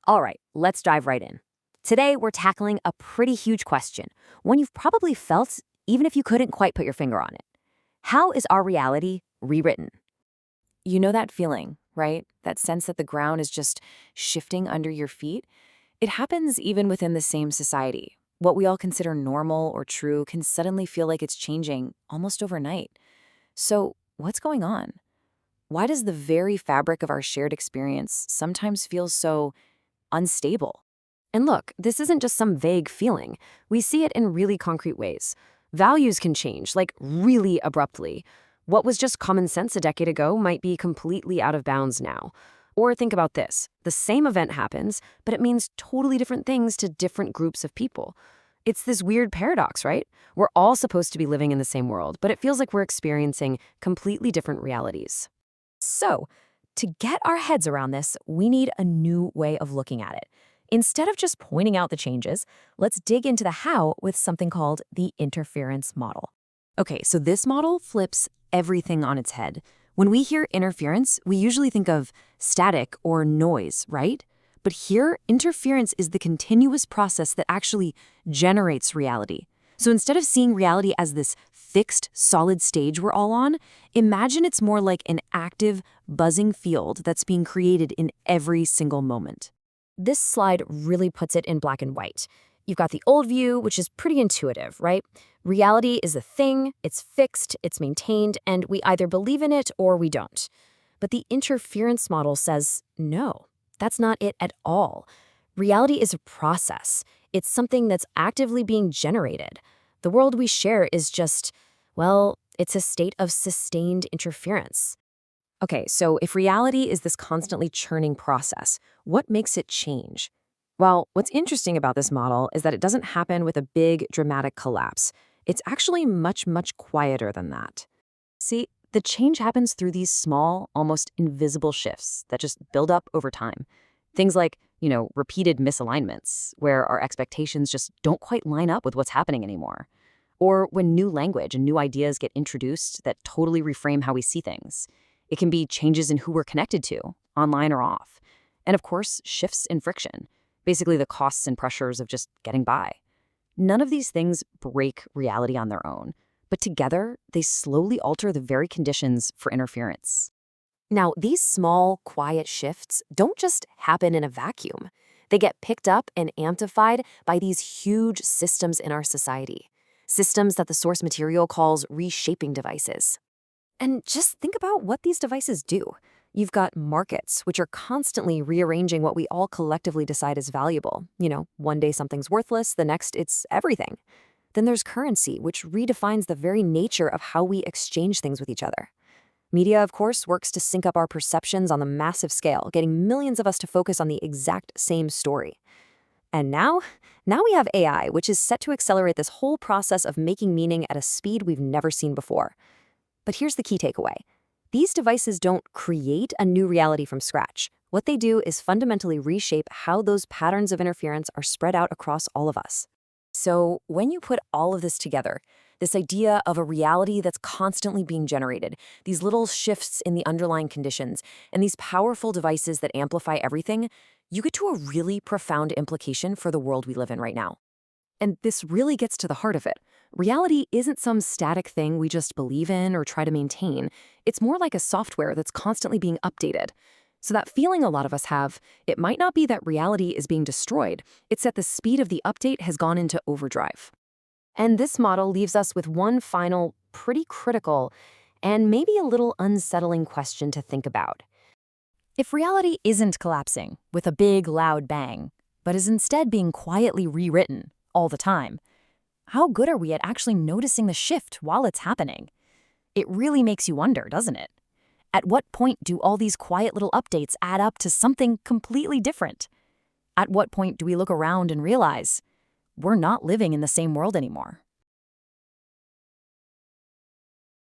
All right, let's dive right in. Today, we're tackling a pretty huge question, one you've probably felt even if you couldn't quite put your finger on it. How is our reality rewritten? You know that feeling, right? That sense that the ground is just shifting under your feet? It happens even within the same society. What we all consider normal or true can suddenly feel like it's changing almost overnight. So, what's going on? Why does the very fabric of our shared experience sometimes feel so unstable? And look, this isn't just some vague feeling. We see it in really concrete ways. Values can change, like really abruptly. What was just common sense a decade ago might be completely out of bounds now. Or think about this. The same event happens, but it means totally different things to different groups of people. It's this weird paradox, right? We're all supposed to be living in the same world, but it feels like we're experiencing completely different realities. So, to get our heads around this, we need a new way of looking at it. Instead of just pointing out the changes, let's dig into the how with something called the interference model. Okay, so this model flips everything on its head. When we hear interference, we usually think of static or noise, right? But here, interference is the continuous process that actually generates reality. So instead of seeing reality as this fixed, solid stage we're all on, imagine it's more like an active, buzzing field that's being created in every single moment. This slide really puts it in black and white. You've got the old view, which is pretty intuitive, right? Reality is a thing, it's fixed, it's maintained, and we either believe in it or we don't. But the interference model says, no, that's not it at all. Reality is a process. It's something that's actively being generated. The world we share is just, well, it's a state of sustained interference. Okay, so if reality is this constantly churning process, what makes it change? Well, what's interesting about this model is that it doesn't happen with a big, dramatic collapse. It's actually much, much quieter than that. See, the change happens through these small, almost invisible shifts that just build up over time. Things like, repeated misalignments, where our expectations just don't quite line up with what's happening anymore. Or when new language and new ideas get introduced that totally reframe how we see things. It can be changes in who we're connected to, online or off. And of course, shifts in friction, basically the costs and pressures of just getting by. None of these things break reality on their own, but together, they slowly alter the very conditions for interference. Now, these small, quiet shifts don't just happen in a vacuum. They get picked up and amplified by these huge systems in our society, systems that the source material calls reshaping devices. And just think about what these devices do. You've got markets, which are constantly rearranging what we all collectively decide is valuable. One day something's worthless, the next it's everything. Then there's currency, which redefines the very nature of how we exchange things with each other. Media, of course, works to sync up our perceptions on the massive scale, getting millions of us to focus on the exact same story. And now we have AI, which is set to accelerate this whole process of making meaning at a speed we've never seen before. But here's the key takeaway. These devices don't create a new reality from scratch. What they do is fundamentally reshape how those patterns of interference are spread out across all of us. So when you put all of this together, this idea of a reality that's constantly being generated, these little shifts in the underlying conditions, and these powerful devices that amplify everything, you get to a really profound implication for the world we live in right now. And this really gets to the heart of it. Reality isn't some static thing we just believe in or try to maintain. It's more like a software that's constantly being updated. So that feeling a lot of us have, it might not be that reality is being destroyed. It's that the speed of the update has gone into overdrive. And this model leaves us with one final, pretty critical, and maybe a little unsettling question to think about. If reality isn't collapsing with a big, loud bang, but is instead being quietly rewritten all the time, how good are we at actually noticing the shift while it's happening? It really makes you wonder, doesn't it? At what point do all these quiet little updates add up to something completely different? At what point do we look around and realize we're not living in the same world anymore?